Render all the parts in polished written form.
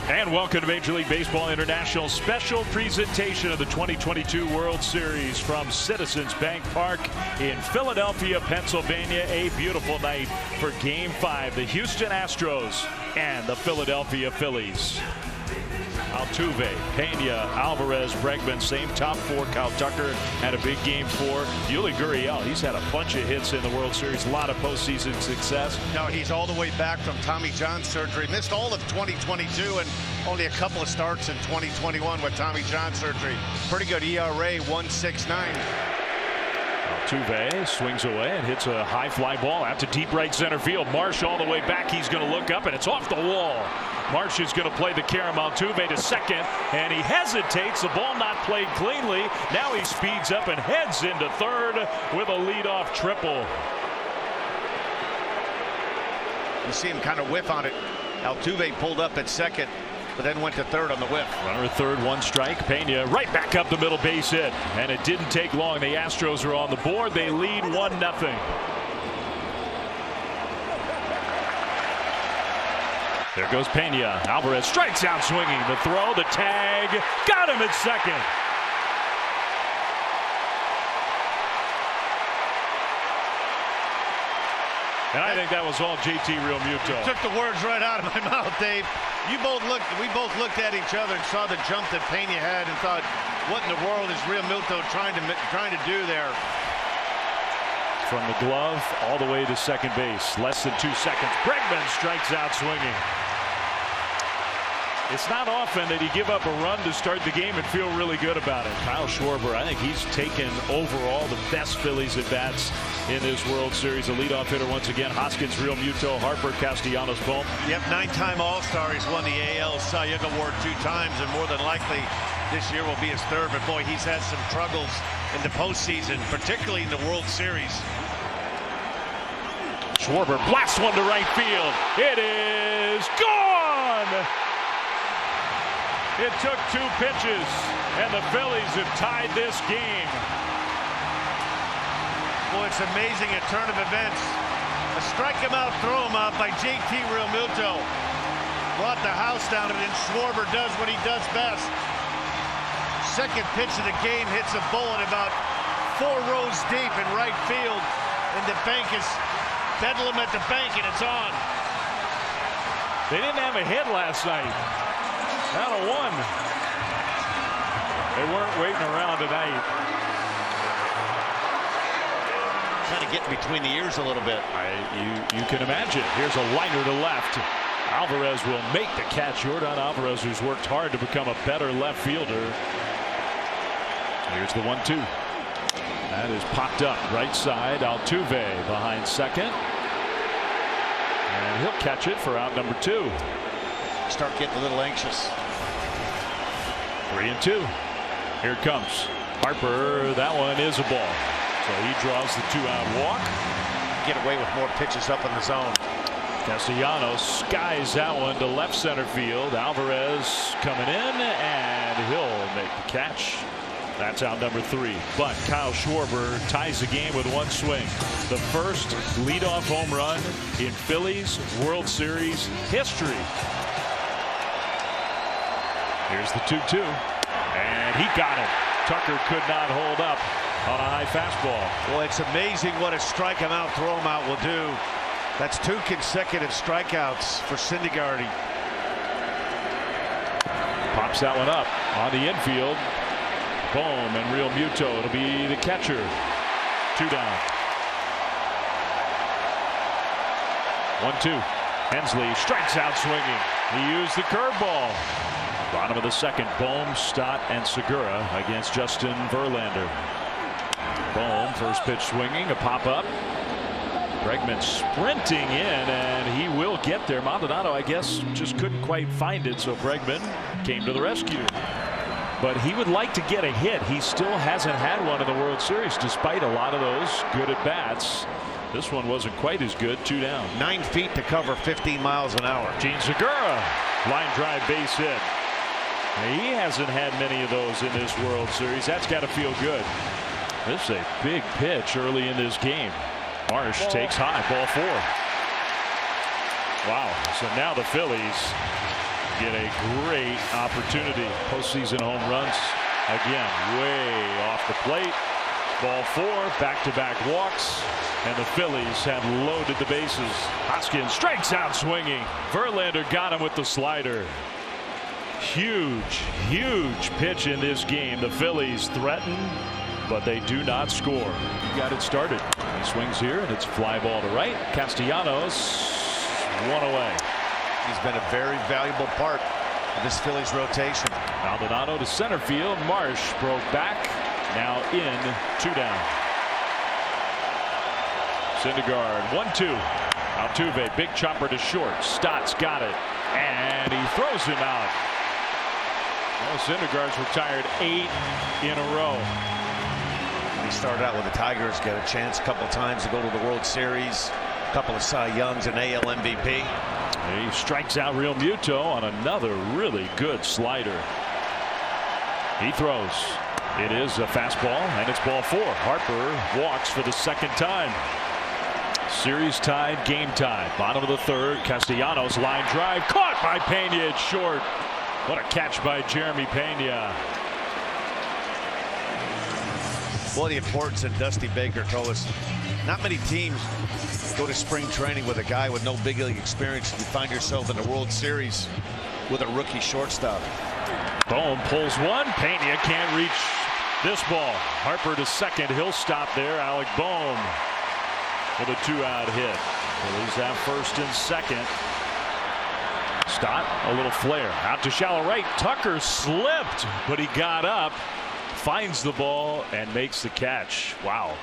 And welcome to Major League Baseball International special presentation of the 2022 World Series from Citizens Bank Park in Philadelphia, Pennsylvania. A beautiful night for Game 5. The Houston Astros and the Philadelphia Phillies. Altuve, Pena, Alvarez, Bregman, same top four. Kyle Tucker had a big Game 4. Yuli Gurriel, he's had a bunch of hits in the World Series, a lot of postseason success. No, he's all the way back from Tommy John surgery. Missed all of 2022 and only a couple of starts in 2021 with Tommy John surgery. Pretty good ERA, 1.69. Altuve swings away and hits a high fly ball out to deep right center field. Marsh all the way back. He's going to look up and it's off the wall. Marsh is going to play the carom. Altuve to second and he hesitates. The ball not played cleanly. Now he speeds up and heads into third with a leadoff triple. You see him kind of whiff on it. Altuve pulled up at second, but then went to third on the whiff. Runner at third, one strike. Pena right back up the middle, base hit. And it didn't take long. The Astros are on the board. They lead 1-0. There goes Pena. Alvarez strikes out swinging. The throw, the tag. Got him at second. And I think that was all JT Realmuto. Took the words right out of my mouth, Dave. We both looked at each other and saw the jump that Pena had and thought, what in the world is Realmuto trying to do there? From the glove all the way to second base. Less than 2 seconds. Bregman strikes out swinging. It's not often that you give up a run to start the game and feel really good about it. Kyle Schwarber, I think he's taken overall the best Phillies at bats in this World Series. A leadoff hitter once again. Hoskins, Realmuto, Harper, Castellanos, Bohm. Yep, 9-time All-Star. He's won the AL Cy Young Award 2 times, and more than likely this year will be his third. But boy, he's had some struggles in the postseason, particularly in the World Series. Schwarber blasts one to right field. It is gone. It took 2 pitches, and the Phillies have tied this game. Well, it's amazing a turn of events. A strike him out, throw him out by JT Realmuto. Brought the house down, and then Schwarber does what he does best. Second pitch of the game hits a bullet about 4 rows deep in right field, and the bank is bedlam at the bank, and it's on. They didn't have a hit last night. Not a one. They weren't waiting around tonight. Kind of getting between the ears a little bit. You can imagine. Here's a liner to left. Alvarez will make the catch. Jordan Alvarez, who's worked hard to become a better left fielder. Here's the 1-2. That is popped up right side. Altuve behind second. And he'll catch it for out number 2. Start getting a little anxious. 3-2. Here it comes. Harper, that one is a ball. So he draws the 2-out walk. Get away with more pitches up in the zone. Castellanos skies that one to left center field. Alvarez coming in, and he'll make the catch. That's out number 3. But Kyle Schwarber ties the game with 1 swing. The first leadoff home run in Phillies World Series history. Here's the 2-2. And he got it. Tucker could not hold up on a high fastball. Well, it's amazing what a strike him out, throw him out will do. That's 2 consecutive strikeouts for Syndergaard. Pops that one up on the infield. Bohm and Realmuto. It'll be the catcher. 2 down. 1-2. Hensley strikes out swinging. He used the curveball. Bottom of the second, Bohm, Stott, and Segura against Justin Verlander. Bohm, first pitch swinging, a pop-up. Bregman sprinting in, and he will get there. Maldonado, I guess, just couldn't quite find it, so Bregman came to the rescue. But he would like to get a hit. He still hasn't had one in the World Series, despite a lot of those good at-bats. This one wasn't quite as good. 2 down. 9 feet to cover 15 miles an hour. Gene Segura, line drive base hit. He hasn't had many of those in this World Series. That's got to feel good. This is a big pitch early in this game. Marsh takes high, ball 4. Wow. So now the Phillies get a great opportunity. Postseason home runs again, way off the plate. Ball 4, back-to-back walks, and the Phillies have loaded the bases. Hoskins strikes out swinging. Verlander got him with the slider. Huge pitch in this game. The Phillies threaten, but they do not score. He got it started. He swings here, and it's fly ball to right. Castellanos, one away. He's been a very valuable part of this Phillies rotation. Maldonado to center field. Marsh broke back. Now in, 2 down. Syndergaard, 1-2. Altuve, big chopper to short. Stott's got it, and he throws him out. Well, Syndergaard's retired 8 in a row. He started out with the Tigers, got a chance a couple times to go to the World Series. A couple of Cy Youngs and AL MVP. He strikes out Real Muto on another really good slider. He throws. It is a fastball, and it's ball 4. Harper walks for the second time. Series tied, game tied. Bottom of the 3rd. Castellanos line drive, caught by Pena. It's short. What a catch by Jeremy Pena. Well, the importance that Dusty Baker told us. Not many teams go to spring training with a guy with no big league experience. You find yourself in the World Series with a rookie shortstop. Bohm pulls one. Pena can't reach this ball. Harper to second. He'll stop there. Alec Bohm with a 2-out hit. Phillies have first and second. Stott, a little flare out to shallow right. Tucker slipped, but he got up, finds the ball, and makes the catch. Wow.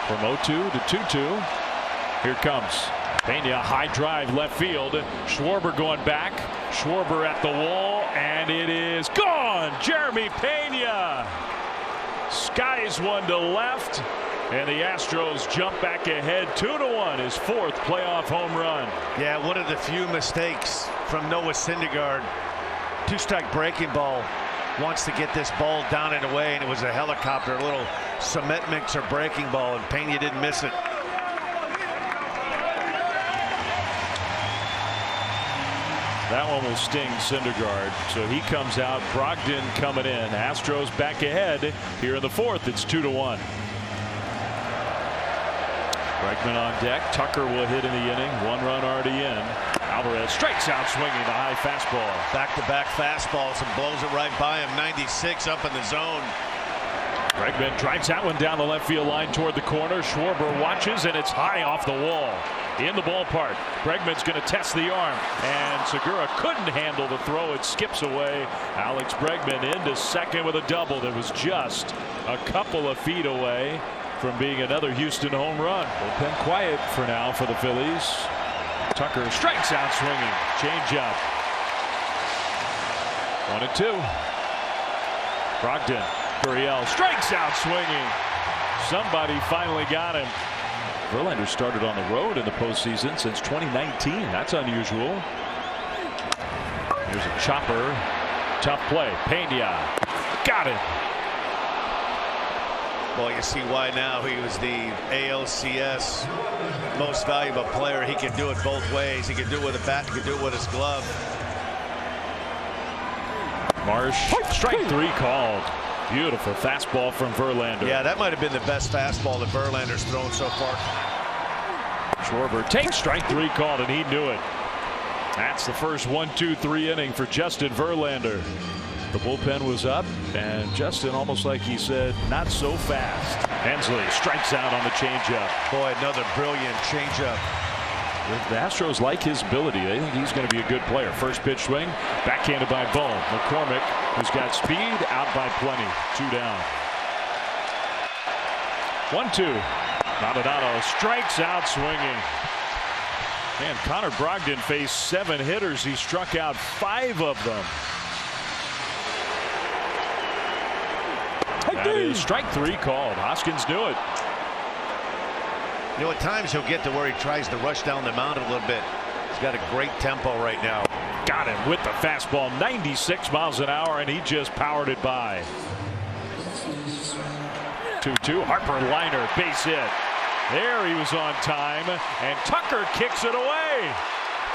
From 0-2 to 2-2. Here comes Pena, high drive left field. Schwarber going back. Schwarber at the wall, and it is gone. Jeremy Pena skies one to left, and the Astros jump back ahead 2-1. His 4th playoff home run. Yeah, one of the few mistakes from Noah Syndergaard. 2-strike breaking ball. Wants to get this ball down and away, and it was a helicopter, a little cement mixer breaking ball, and Pena didn't miss it. That one will sting Syndergaard, so he comes out. Brogdon coming in. Astros back ahead here in the 4th. It's 2-1. Bregman on deck. Tucker will hit in the inning. 1 run already in. Alvarez strikes out swinging the high fastball. Back-to-back fastballs and blows it right by him. 96 up in the zone. Bregman drives that one down the left field line toward the corner. Schwarber watches, and it's high off the wall. In the ballpark. Bregman's going to test the arm, and Segura couldn't handle the throw. It skips away. Alex Bregman into second with a double that was just a couple of feet away from being another Houston home run. Bullpen quiet for now for the Phillies. Tucker strikes out swinging. Changeup. 1-2. Brogdon. Gurriel strikes out swinging. Somebody finally got him. Verlander started on the road in the postseason since 2019. That's unusual. Here's a chopper. Tough play. Pena got it. Well, you see why now. He was the ALCS most valuable player. He can do it both ways. He can do it with a bat. He can do it with his glove. Marsh, strike 3 called. Beautiful fastball from Verlander. Yeah, that might have been the best fastball that Verlander's thrown so far. Schwarber takes strike 3 called, and he knew it. That's the first 1-2-3 inning for Justin Verlander. The bullpen was up, and Justin, almost like he said, not so fast. Hensley strikes out on the changeup. Boy, another brilliant changeup. The Astros like his ability. They think he's going to be a good player. First pitch swing, backhanded by Bohm. McCormick, who's got speed, out by plenty. 2 down. 1-2. Maldonado strikes out swinging. Man, Connor Brogdon faced 7 hitters. He struck out 5 of them. That is strike 3 called. Hoskins knew it. You know, at times he'll get to where he tries to rush down the mound a little bit. He's got a great tempo right now. Got him with the fastball, 96 miles an hour, and he just powered it by. 2-2. Harper liner, base hit. There he was on time, and Tucker kicks it away.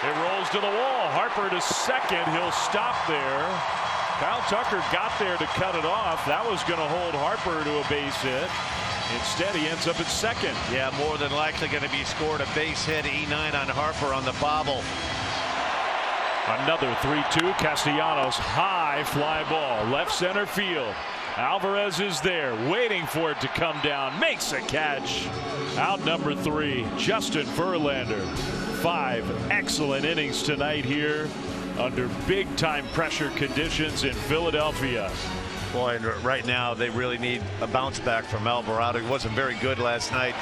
It rolls to the wall. Harper to second. He'll stop there. Kyle Tucker got there to cut it off. That was going to hold Harper to a base hit. Instead, he ends up at second. Yeah, more than likely going to be scored a base hit. E9 on Harper on the bobble. Another 3-2. Castellanos, high fly ball, left center field. Alvarez is there, waiting for it to come down. Makes a catch. Out number 3, Justin Verlander. 5 excellent innings tonight here under big-time pressure conditions in Philadelphia. Boy, and right now they really need a bounce back from Alvarado. He wasn't very good last night.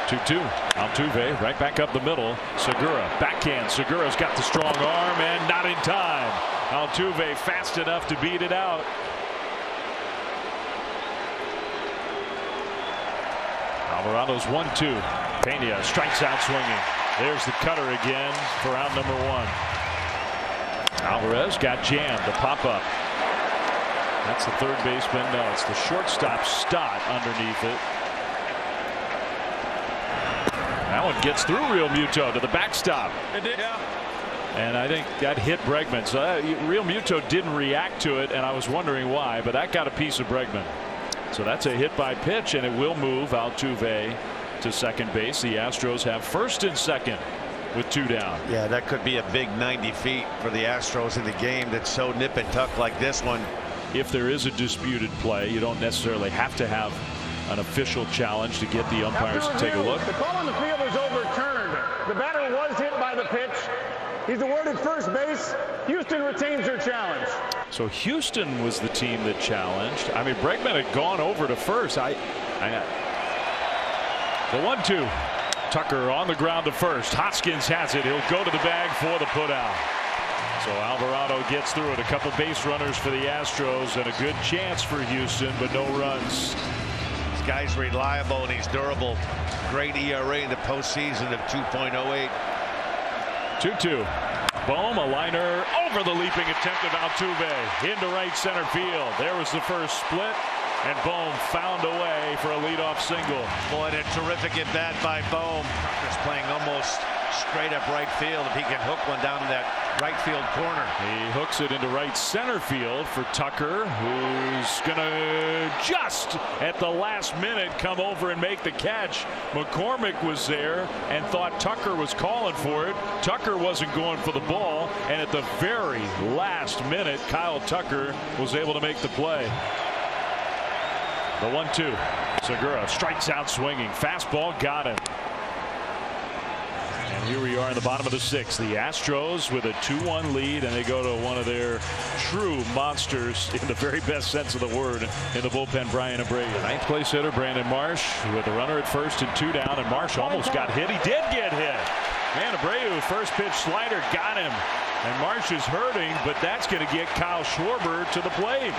2-2. Altuve right back up the middle. Segura backhand. Segura's got the strong arm and not in time. Altuve fast enough to beat it out. Alvarado's 1-2. Pena strikes out swinging. There's the cutter again for out number 1. Alvarez got jammed. The pop up. That's the third baseman. No, it's the shortstop Stott underneath it. That one gets through Real Muto to the backstop. It did, yeah. And I think that hit Bregman. So Real Muto didn't react to it, and I was wondering why, but that got a piece of Bregman. So that's a hit by pitch, and it will move Altuve to second base. The Astros have first and second with 2 down. Yeah, that could be a big 90 feet for the Astros in the game that's so nip and tuck like this one. If there is a disputed play, you don't necessarily have to have an official challenge to get the umpires to take a look. The call on the field is overturned. The batter was hit by the pitch. He's awarded first base. Houston retains their challenge. So Houston was the team that challenged. I mean, Bregman had gone over to first. The 1-2. Tucker on the ground to first. Hoskins has it. He'll go to the bag for the putout. So Alvarado gets through it. A couple base runners for the Astros and a good chance for Houston, but no runs. This guy's reliable and he's durable. Great ERA in the postseason of 2.08. 2-2. Bohm, a liner over the leaping attempt of Altuve into right center field. There was the first split, and Bohm found a way for a leadoff single. Boy, a terrific at bat by Bohm. Tucker's playing almost straight up right field. If he can hook one down to that right field corner. He hooks it into right center field for Tucker, who's gonna just at the last minute come over and make the catch. McCormick was there and thought Tucker was calling for it. Tucker wasn't going for the ball, and at the very last minute Kyle Tucker was able to make the play. The 1-2. Segura strikes out swinging. Fastball got him. And here we are in the bottom of the 6th. The Astros with a 2-1 lead, and they go to one of their true monsters in the very best sense of the word in the bullpen, Brian Abreu. 9th place hitter Brandon Marsh with a runner at first and 2 down, and Marsh almost got hit. He did get hit. Man, Abreu, first pitch slider, got him. And Marsh is hurting, but that's going to get Kyle Schwarber to the plate.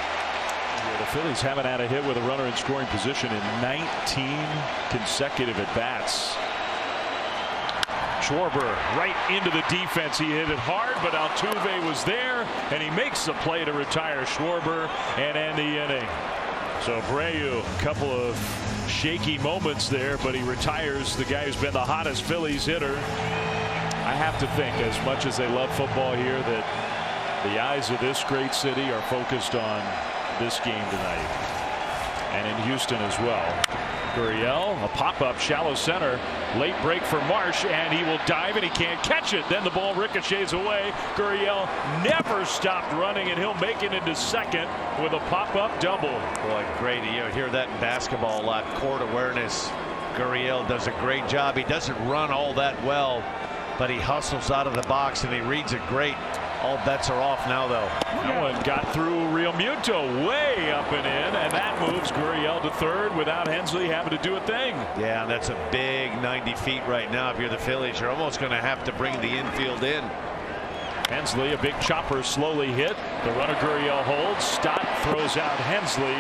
The Phillies haven't had a hit with a runner in scoring position in 19 consecutive at-bats. Schwarber right into the defense. He hit it hard, but Altuve was there, and he makes the play to retire Schwarber and end the inning. So Abreu, a couple of shaky moments there, but he retires the guy who's been the hottest Phillies hitter. I have to think, as much as they love football here, that the eyes of this great city are focused on this game tonight, and in Houston as well. Gurriel, a pop-up shallow center, late break for Marsh, and he will dive and he can't catch it. Then the ball ricochets away. Gurriel never stopped running, and he'll make it into second with a pop-up double. Boy, great. You hear that in basketball a lot. Court awareness. Gurriel does a great job. He doesn't run all that well, but he hustles out of the box and he reads it great. All bets are off now, though. That one got through Real Muto way up and in, and that moves Gurriel to third without Hensley having to do a thing. Yeah, and that's a big 90 feet right now. If you're the Phillies, you're almost going to have to bring the infield in. Hensley, a big chopper, slowly hit. The runner Gurriel holds. Stott throws out Hensley.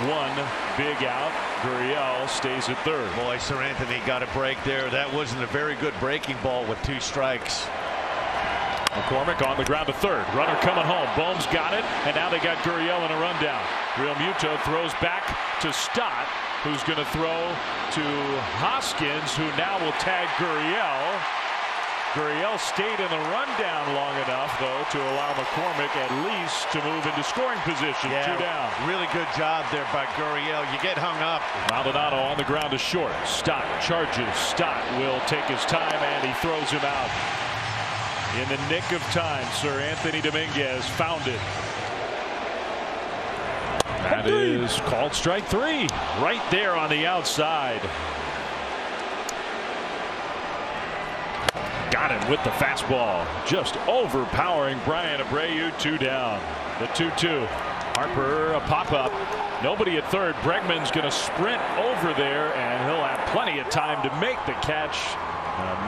One big out. Gurriel stays at third. Boy, Sir Anthony got a break there. That wasn't a very good breaking ball with 2 strikes. McCormick on the ground to third. Runner coming home. Bohm's got it, and now they got Gurriel in a rundown. Real Muto throws back to Stott, who's going to throw to Hoskins, who now will tag Gurriel. Gurriel stayed in the rundown long enough, though, to allow McCormick at least to move into scoring position. Yeah, 2 down. really good job there by Gurriel. You get hung up. Maldonado on the ground to short. Stott charges. Stott will take his time, and he throws him out. In the nick of time, Sir Anthony Dominguez found it. That is called strike 3 right there on the outside. Got him with the fastball, just overpowering Bryan Abreu. 2 down. The 2-2. Harper, a pop-up. Nobody at third. Bregman's going to sprint over there, and he'll have plenty of time to make the catch.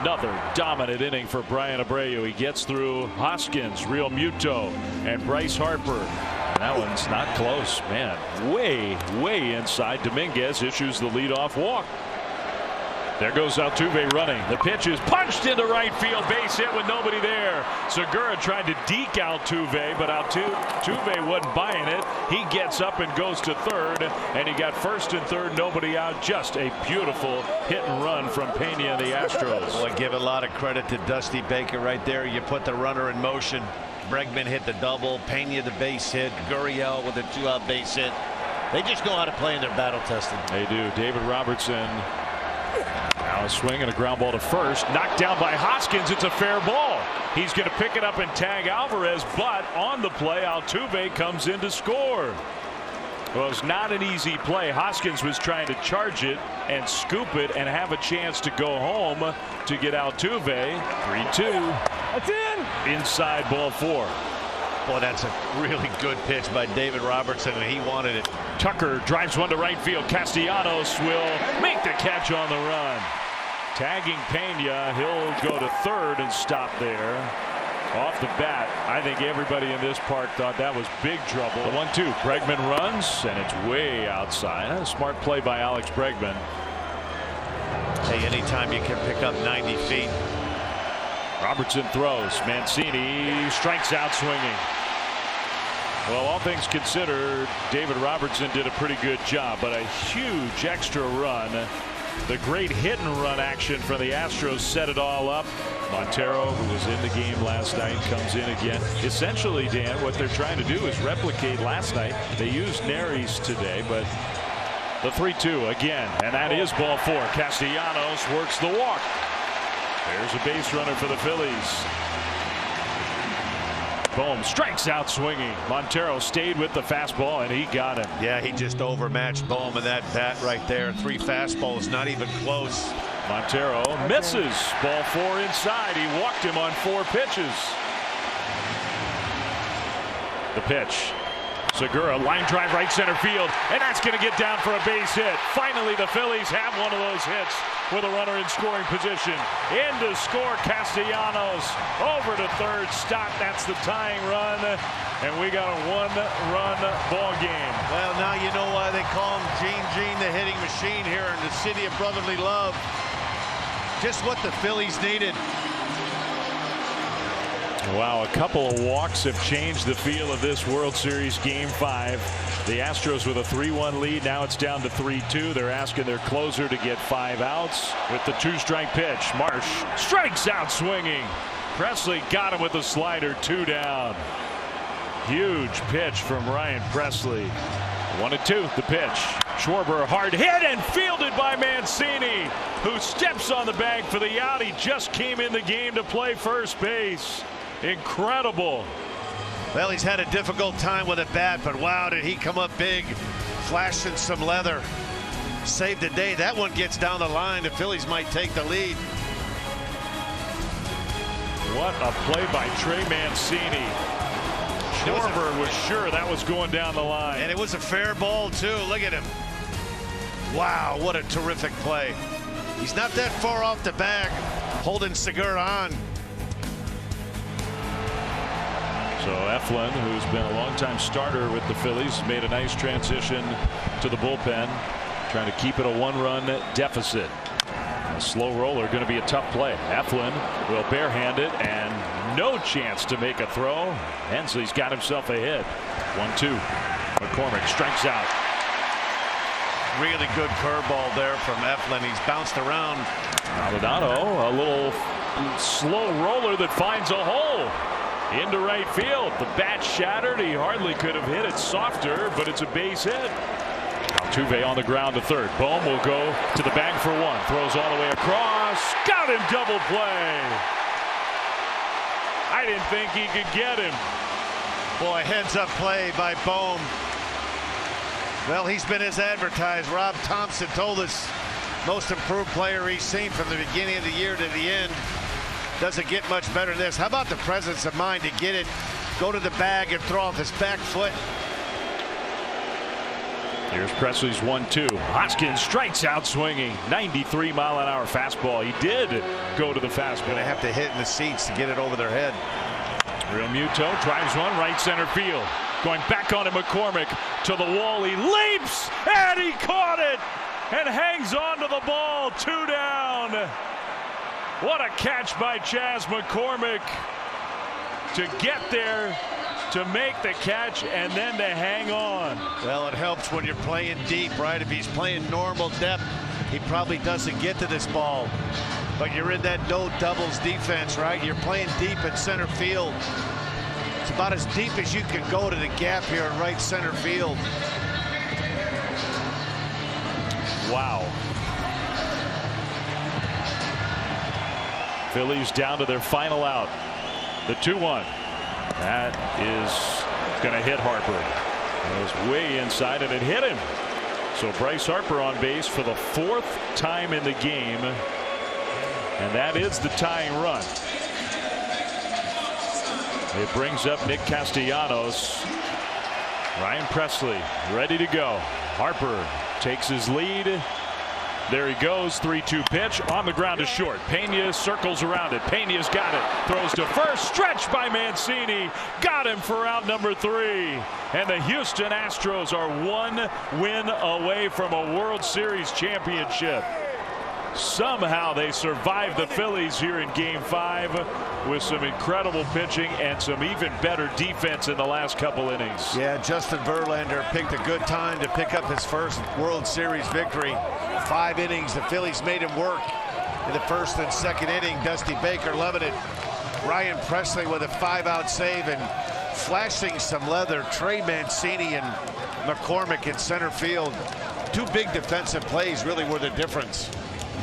Another dominant inning for Bryan Abreu. He gets through Hoskins, Real Muto, and Bryce Harper. And that one's not close, man. Way inside. Dominguez issues the leadoff walk. There goes Altuve running. The pitch is punched into right field. Base hit with nobody there. Segura tried to deke Altuve, but Altuve wasn't buying it. He gets up and goes to third, and he got first and third, nobody out. Just a beautiful hit and run from Pena and the Astros. Well, I give a lot of credit to Dusty Baker right there. You put the runner in motion. Bregman hit the double. Pena the base hit. Gurriel with a 2-out base hit. They just know how to play in their battle testing. They do. David Robertson. Now a swing and a ground ball to first. Knocked down by Hoskins. It's a fair ball. He's going to pick it up and tag Alvarez, but on the play, Altuve comes in to score. Well, it's not an easy play. Hoskins was trying to charge it and scoop it and have a chance to go home to get Altuve. 3-2. That's in. Inside, ball 4. Boy, that's a really good pitch by David Robertson, and he wanted it. Tucker drives one to right field. Castellanos will make the catch on the run. Tagging Pena. He'll go to third and stop there. Off the bat, I think everybody in this park thought that was big trouble. The 1-2. Bregman runs, and it's way outside. A smart play by Alex Bregman. Hey, anytime you can pick up 90 feet. Robertson throws. Mancini strikes out swinging. Well, all things considered, David Robertson did a pretty good job, but a huge extra run. The great hit and run action from the Astros set it all up. Montero, who was in the game last night, comes in again. Essentially, Dan, what they're trying to do is replicate last night. They used Neris today, but the 3-2 again, and that is ball 4. Castellanos works the walk. There's a base runner for the Phillies. Bohm strikes out swinging. Montero stayed with the fastball, and he got him. Yeah, he just overmatched Bohm with that bat right there. 3 fastballs, not even close. Montero misses. Ball 4 inside. He walked him on 4 pitches. The pitch. Segura, line drive right center field, and that's going to get down for a base hit. Finally, the Phillies have one of those hits with a runner in scoring position. In to score, Castellanos. Over to third, Stott. That's the tying run, and we got a 1-run ball game. Well, now you know why they call him Gene the hitting machine here in the city of brotherly love. Just what the Phillies needed. Wow, a couple of walks have changed the feel of this World Series Game 5. The Astros with a 3-1 lead. Now it's down to 3-2. They're asking their closer to get 5 outs with the 2-strike pitch. Marsh strikes out swinging. Presley got him with a slider. 2 down. Huge pitch from Ryan Presley. 1-2. The pitch. Schwarber hard hit and fielded by Mancini, who steps on the bag for the out. He just came in the game to play first base. Incredible. Well, he's had a difficult time with a bat, but wow, did he come up big, flashing some leather. Saved the day. That one gets down the line. The Phillies might take the lead. What a play by Trey Mancini. Schwarber was sure that was going down the line. And it was a fair ball, too. Look at him. Wow, what a terrific play. He's not that far off the bag, holding Segura on. So Eflin, who's been a longtime starter with the Phillies, made a nice transition to the bullpen, trying to keep it a 1-run deficit. A slow roller going to be a tough play. Eflin will barehand it, and no chance to make a throw. Hensley's got himself a hit. 1-2. McCormick strikes out. Really good curveball there from Eflin. He's bounced around. Maldonado, a little slow roller that finds a hole into right field. The bat shattered. He hardly could have hit it softer, but it's a base hit. Altuve on the ground to third. Bohm will go to the bag for one. Throws all the way across. Got him, double play. I didn't think he could get him. Boy, heads up play by Bohm. Well, he's been as advertised. Rob Thompson told us most improved player he's seen from the beginning of the year to the end. Doesn't get much better than this. How about the presence of mind to get it, go to the bag, and throw off his back foot? Here's Presley's 1-2. Hoskins strikes out swinging. 93-mile-an-hour fastball. He did go to the fastball. Going to have to hit in the seats to get it over their head. Real Muto drives one right center field. Going back on to McCormick to the wall. He leaps and he caught it and hangs on to the ball. 2 down. What a catch by Chas McCormick to get there, to make the catch, and then to hang on. Well, it helps when you're playing deep, right? If he's playing normal depth, he probably doesn't get to this ball. But you're in that no doubles defense, right? You're playing deep in center field. It's about as deep as you can go to the gap here in right center field. Wow. Phillies down to their final out. The 2-1. That is going to hit Harper. It was way inside and it hit him. So Bryce Harper on base for the 4th time in the game. And that is the tying run. It brings up Nick Castellanos. Ryan Presley ready to go. Harper takes his lead. There he goes. 3-2 pitch on the ground to short. Pena circles around it. Pena's got it. Throws to first. Stretch by Mancini. Got him for out number 3. And the Houston Astros are 1 win away from a World Series championship. Somehow they survived the Phillies here in Game 5 with some incredible pitching and some even better defense in the last couple innings. Yeah, Justin Verlander picked a good time to pick up his first World Series victory. 5 innings, the Phillies made him work in the first and second inning. Dusty Baker loving it. Ryan Presley with a 5-out save and flashing some leather. Trey Mancini and McCormick in center field. 2 big defensive plays really were the difference.